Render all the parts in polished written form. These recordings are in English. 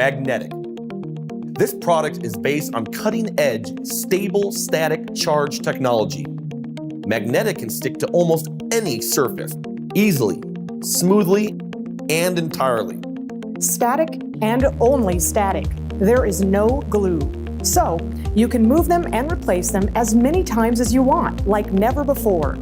magnetic. This product is based on cutting-edge, stable static charge technology. Magnetic can stick to almost any surface, easily, smoothly, and entirely. Static and only static. There is no glue. So, you can move them and replace them as many times as you want, like never before.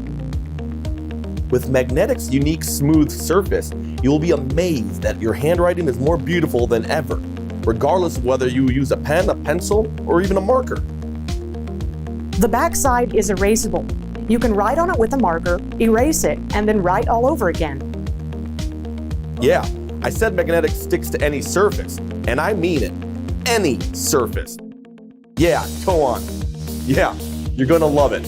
With Magnetic's unique smooth surface, you'll be amazed that your handwriting is more beautiful than ever, regardless of whether you use a pen, a pencil, or even a marker. The backside is erasable. You can write on it with a marker, erase it, and then write all over again. Yeah, I said Magnetic sticks to any surface, and I mean it. Any surface. Yeah, go on. Yeah, you're gonna love it.